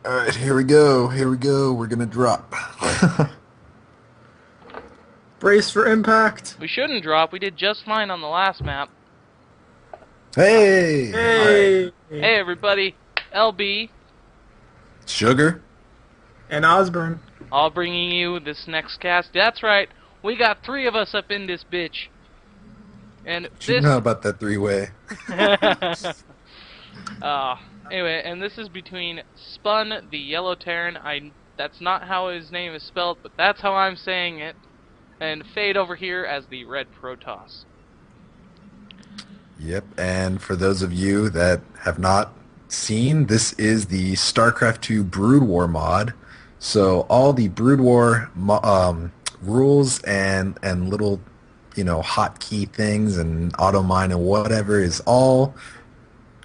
Alright, here we go. Here we go. We're gonna drop. Brace for impact. We shouldn't drop. We did just fine on the last map. Hey! Alright. Hey! Hey, everybody. LB, Sugar? And Ozzburne. all bringing you this next cast. That's right. We got 3 of us up in this bitch. And You this... know about that three-way. Anyway, and this is between Spun, the Yellow Terran. That's not how his name is spelled, but that's how I'm saying it. And Fade over here as the Red Protoss. Yep, and for those of you that have not seen, this is the StarCraft 2 Brood War mod. So all the Brood War rules and little, hotkey things and auto mine and whatever is all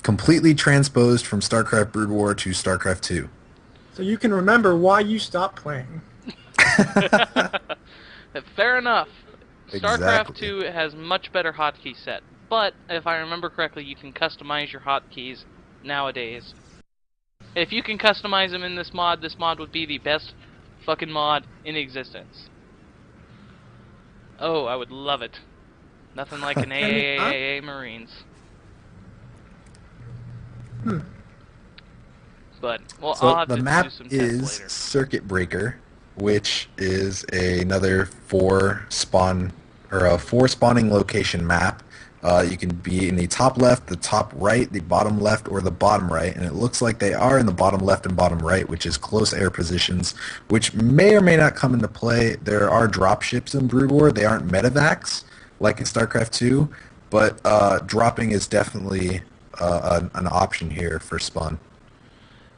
completely transposed from StarCraft Brood War to StarCraft 2. So you can remember why you stopped playing. Fair enough. StarCraft Exactly. 2 has much better hotkey set, but if I remember correctly, you can customize your hotkeys nowadays. If you can customize them in this mod would be the best fucking mod in existence. Oh, I would love it. Nothing like an AAA Marines. But, well, So I'll have the to map do some is tests later. Circuit Breaker, which is another four spawning location map. You can be in the top left, the top right, the bottom left, or the bottom right, and it looks like they are in the bottom left and bottom right, which is close air positions, which may or may not come into play. There are drop ships in Brood War. They aren't medevacs like in StarCraft 2, but dropping is definitely an option here for Spawn.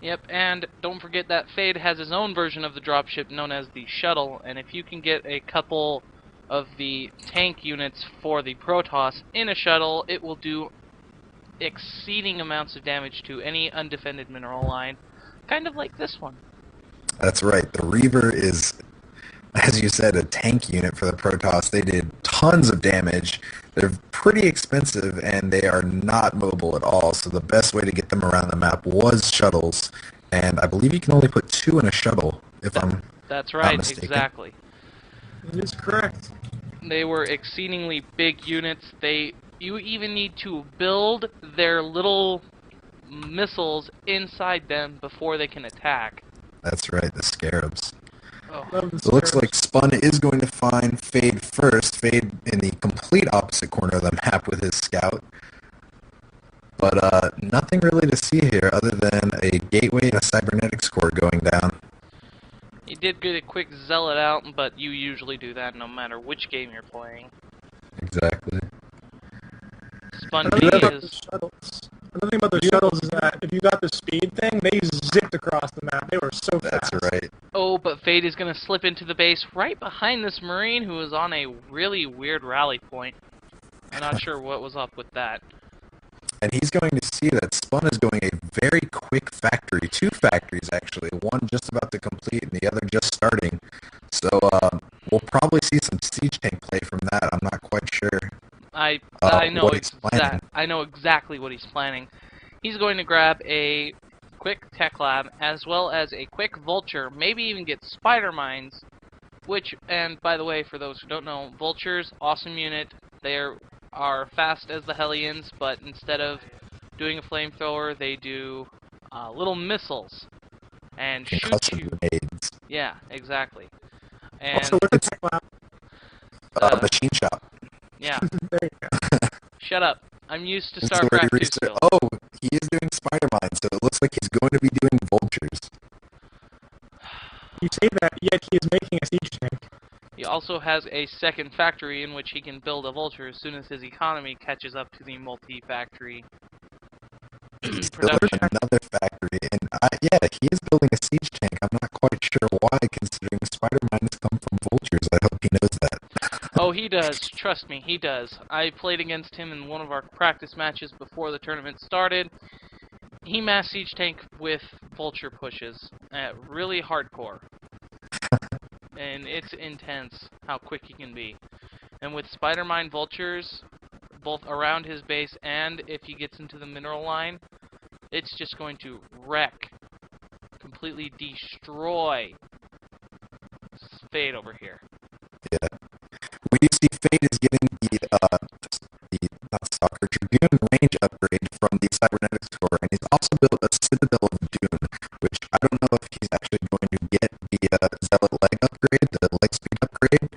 Yep, and don't forget that Fade has his own version of the dropship known as the Shuttle, and if you can get a couple of the tank units for the Protoss in a shuttle, it will do exceeding amounts of damage to any undefended mineral line, kind of like this one. That's right. The Reaver is, as you said, a tank unit for the Protoss. They did tons of damage. They're pretty expensive, and they are not mobile at all, so the best way to get them around the map was shuttles, and I believe you can only put 2 in a shuttle, if I'm That's not right, mistaken. exactly. It is correct. They were exceedingly big units. You even need to build their little missiles inside them before they can attack. That's right, the Scarabs. Oh. Love the So it looks Scarabs. like Spun is going to find Fade first. Fade in the complete opposite corner of the map with his scout. But nothing really to see here other than a gateway and a cybernetics core going down. You did get a quick zealot out, but you usually do that no matter which game you're playing. Exactly. Spun Another B thing about the is... shuttles. Another thing about the shuttles is that if you got the speed thing, they zipped across the map. They were so That's fast. right. Oh, but Fade is going to slip into the base right behind this Marine who is on a really weird rally point. I'm not sure what was up with that. And he's going to see that Spun is going a very quick factory. 2 factories, actually. One just about to complete and the other just starting. So we'll probably see some siege tank play from that. I'm not quite sure. I what he's planning. I know exactly what he's planning. He's going to grab a quick tech lab as well as a quick vulture, maybe even get spider mines, which, and by the way, for those who don't know, vultures, awesome unit. They are fast as the Hellions, but instead of doing a flamethrower, they do little missiles and shoot Concussive you. grenades. Yeah, exactly. And Also, with the tech lab, Machine shop. yeah, there you go. shut up. I'm used to This is where he Starcraft 2 researched- still. Oh, he is doing spider mines, so it looks like he's going to be doing vultures. You say that, yet he is making a siege tank. He also has a second factory in which he can build a vulture as soon as his economy catches up to the multi-factory He's building production. another factory, and yeah, he is building a siege tank. I'm not quite sure why, considering spider mines come from vultures. I hope he knows that. Oh, he does. Trust me, he does. I played against him in one of our practice matches before the tournament started. He mass siege tank with vulture pushes. Really hardcore. And it's intense how quick he can be. And with spider mine vultures, both around his base and if he gets into the mineral line, it's just going to wreck completely destroy Fade over here. Yeah. We do see Fade is getting the not Stalker, Dragoon range upgrade from the Cybernetics Core, and he's also built a Citadel of Dune, which I don't know if he's actually going to get the Zealot leg upgrade, the leg speed upgrade,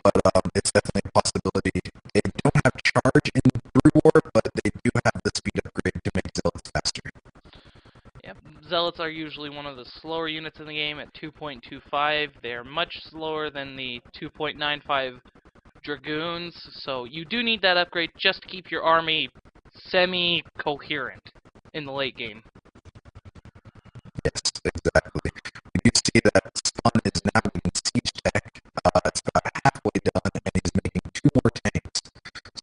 but it's definitely a possibility. They don't have charge in Brew War, but they do have the speed upgrade to make Zealots faster. Yep, Zealots are usually one of the slower units in the game at 2.25. They're much slower than the 2.95 Dragoons, so you do need that upgrade just to keep your army semi-coherent in the late game. Yes, exactly. You see that Spun is now in Siege Tech. It's about halfway done, and he's making 2 more tanks.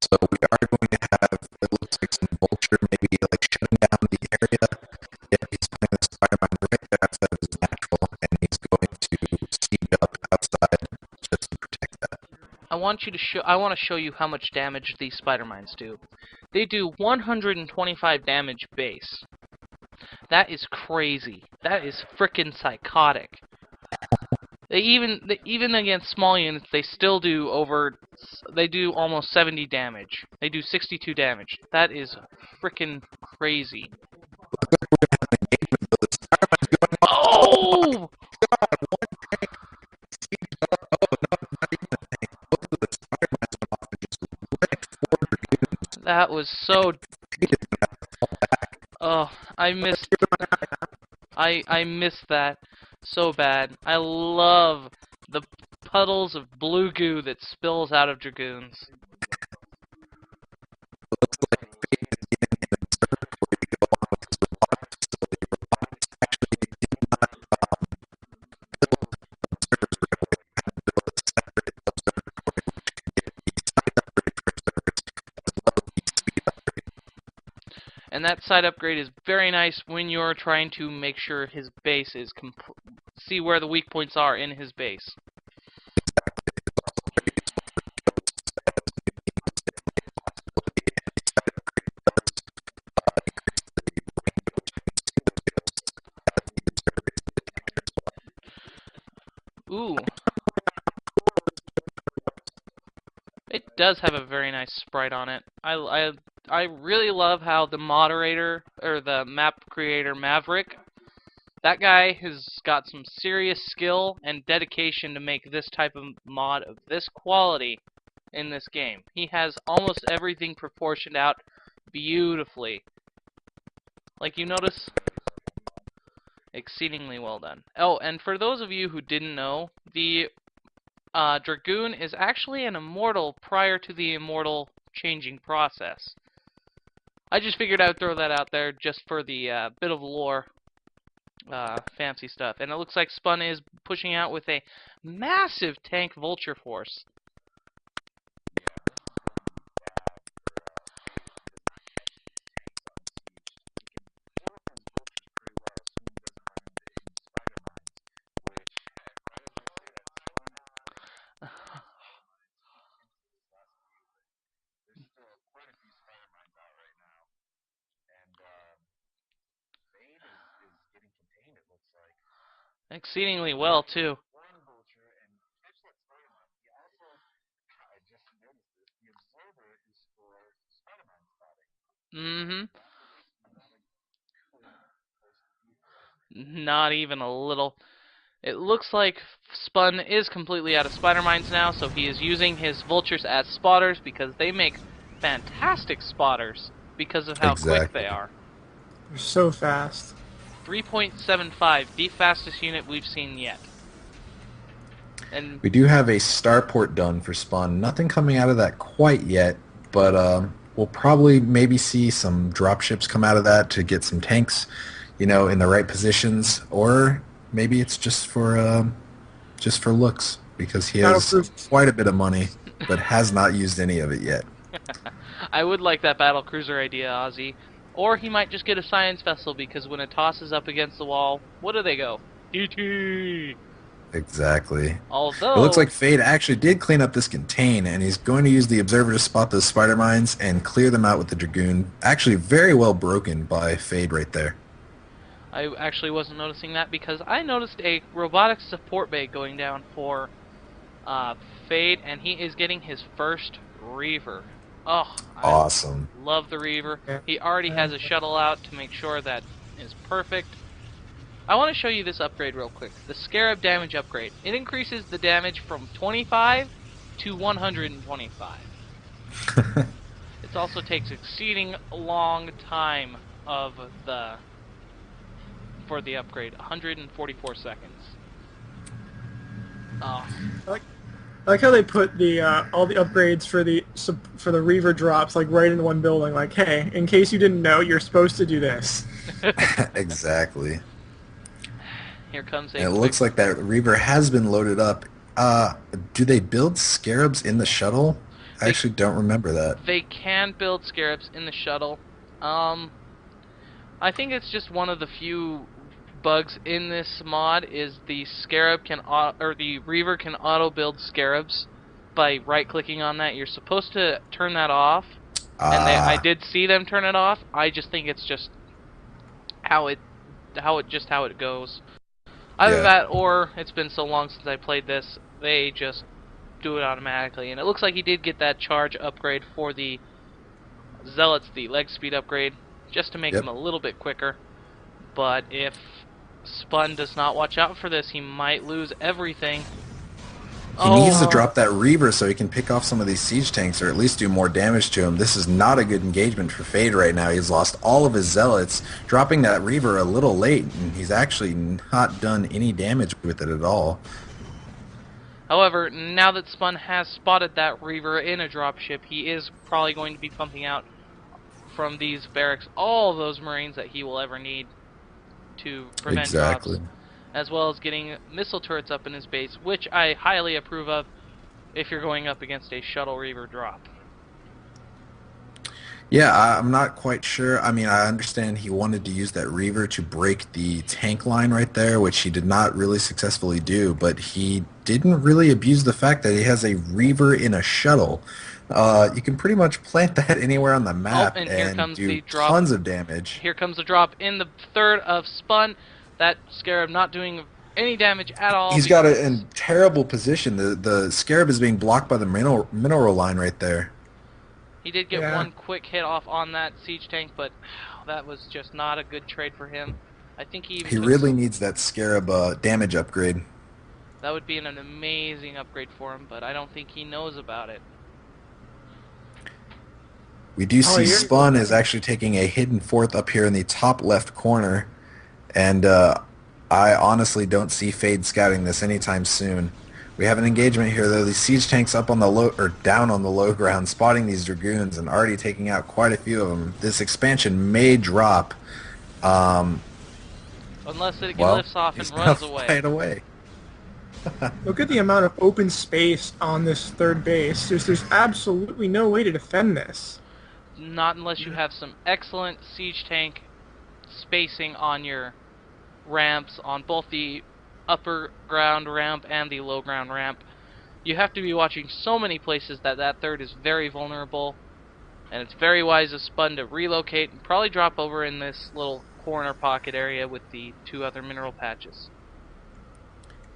So we are going to have, it looks like some Vulture maybe like shutting down the area. Yeah, he's putting the Spider-Man right there outside of his natural, and he's going to siege up outside just to protect that. I want to show you how much damage these spider mines do. They do 125 damage base. That is crazy. That is frickin' psychotic. Even against small units, they still do almost 70 damage. They do 62 damage. That is frickin' crazy. Oh! That was so. Oh, I missed that so bad. I love the puddles of blue goo that spills out of Dragoons. Looks like Fate is getting an observatory to go along with his robotics facility. Robotics actually did not build observers right away. They had to build a separate observatory which could get the side upgrade for observers as well as the speed upgrade. And that side upgrade is very nice when you're trying to make sure his base is see where the weak points are in his base. Exactly. It's also very useful for ghosts as new teams definitely a possibility, and the side upgrade does increase the range at which you can see the ghosts as the observer is detected as well. Ooh. It does have a very nice sprite on it. I really love how the moderator, or the map creator Maverick, that guy has got some serious skill and dedication to make this type of mod of this quality in this game. He has almost everything proportioned out beautifully. Like you notice, exceedingly well done. Oh, and for those of you who didn't know, the Dragoon is actually an immortal prior to the immortal changing process. I just figured I'd throw that out there just for the bit of lore, fancy stuff. And it looks like Spun is pushing out with a massive tank Vulture force. Exceedingly well, too. Mm-hmm. Not even a little. It looks like Spun is completely out of spider mines now, so he is using his vultures as spotters because they make fantastic spotters because of how quick they are. They're so fast. 3.75, the fastest unit we've seen yet. And We do have a starport done for Spawn. Nothing coming out of that quite yet, but we'll probably maybe see some dropships come out of that to get some tanks, you know, in the right positions, or maybe it's just for looks because he has quite a bit of money, but has not used any of it yet. I would like that battle cruiser idea, Ozzy. Or he might just get a science vessel because when it tosses up against the wall, what do they go? DT! Exactly. Although it looks like Fade actually did clean up this contain, and he's going to use the Observer to spot those spider mines and clear them out with the Dragoon. Actually, very well broken by Fade right there. I actually wasn't noticing that because I noticed a robotic support bay going down for Fade, and he is getting his first Reaver. Oh, I Awesome. love the Reaver. Yeah. He already has a shuttle out to make sure that is perfect. I want to show you this upgrade real quick. The Scarab damage upgrade. It increases the damage from 25 to 125. It also takes exceeding long time of the for the upgrade, 144 seconds. Oh, I like how they put the all the upgrades for the Reaver drops like right in one building. Like, hey, in case you didn't know, you're supposed to do this. Exactly. here comes And a it quick. looks like that Reaver has been loaded up. Do they build scarabs in the shuttle? I They- actually don't remember that. They can build scarabs in the shuttle. I think it's just one of the few bugs in this mod is the scarab can or the Reaver can auto build scarabs by right clicking on that. You're supposed to turn that off, and I did see them turn it off. I just think it's just how it goes. Either Yeah. that or it's been so long since I played this, they just do it automatically. And it looks like he did get that charge upgrade for the Zealots, the leg speed upgrade, just to make Yep. him a little bit quicker. But if Spun does not watch out for this, he might lose everything. He needs to drop that Reaver so he can pick off some of these siege tanks or at least do more damage to him. This is not a good engagement for Fade right now. He's lost all of his Zealots, dropping that Reaver a little late, and he's actually not done any damage with it at all. However, now that Spun has spotted that Reaver in a dropship, he is probably going to be pumping out from these barracks all those Marines that he will ever need to prevent Exactly. drops, as well as getting missile turrets up in his base, which I highly approve of if you're going up against a shuttle Reaver drop. Yeah, I'm not quite sure. I mean, I understand he wanted to use that Reaver to break the tank line right there, which he did not really successfully do, but he didn't really abuse the fact that he has a Reaver in a shuttle. You can pretty much plant that anywhere on the map and here and comes do the drop. tons of damage. Here comes the drop in the third of Spun. That Scarab not doing any damage at all. He's got it in terrible position. The Scarab is being blocked by the mineral line right there. He did get one quick hit off on that siege tank, but that was just not a good trade for him. I think he even really needs that Scarab damage upgrade. That would be an amazing upgrade for him, but I don't think he knows about it. We do see Spun is actually taking a hidden fourth up here in the top left corner, and I honestly don't see Fade scouting this anytime soon. We have an engagement here, though. The siege tanks up on the low or down on the low ground, spotting these dragoons and already taking out quite a few of them. This expansion may drop. Unless it lifts off and runs away. Right away. Look at the amount of open space on this third base. There's absolutely no way to defend this. Not unless you have some excellent siege tank spacing on your ramps, on both the upper ground ramp and the low ground ramp. You have to be watching so many places that third is very vulnerable, and it's very wise of Spun to relocate and probably drop over in this little corner pocket area with the two other mineral patches.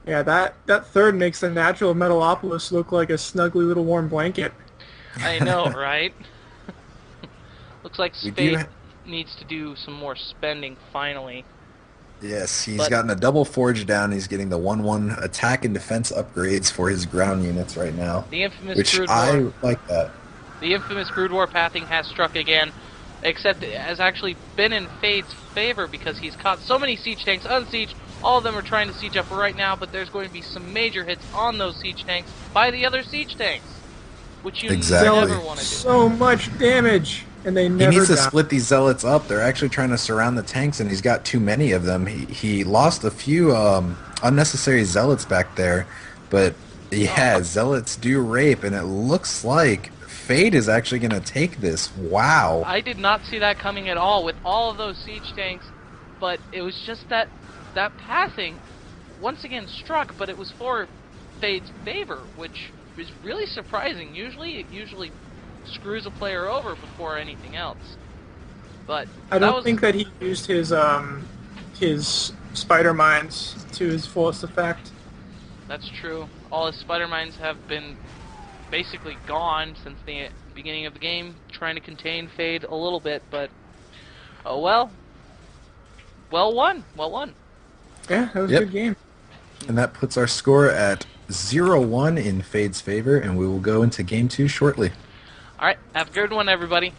Yeah, that third makes the natural Metalopolis look like a snuggly little warm blanket. I know, right? Looks like Spade needs to do some more spending finally. Yes, he's gotten a double forge down. He's getting the 1/1 attack and defense upgrades for his ground units right now. The infamous which Brood I War. like that. The infamous Brood War pathing has struck again, except it has actually been in Fade's favor because he's caught so many siege tanks unsieged. All of them are trying to siege up right now, but there's going to be some major hits on those siege tanks by the other siege tanks, which you never want to do. So much damage, and they never. He needs to split these zealots up. They're actually trying to surround the tanks, and he's got too many of them. He lost a few unnecessary zealots back there, but yeah, zealots do rape, and it looks like Fade is actually going to take this. Wow. I did not see that coming at all with all of those siege tanks, but it was just that pathing once again struck, but it was for Fade's favor, which is really surprising. It usually screws a player over before anything else. But I don't think that he used his his spider mines to his fullest effect. That's true. All his spider mines have been basically gone since the beginning of the game, trying to contain Fade a little bit, but oh well. Well won. Well won. Yeah, that was Yep. a good game. And that puts our score at 0-1 in Fade's favor, and we will go into Game 2 shortly. Alright, have a good one, everybody.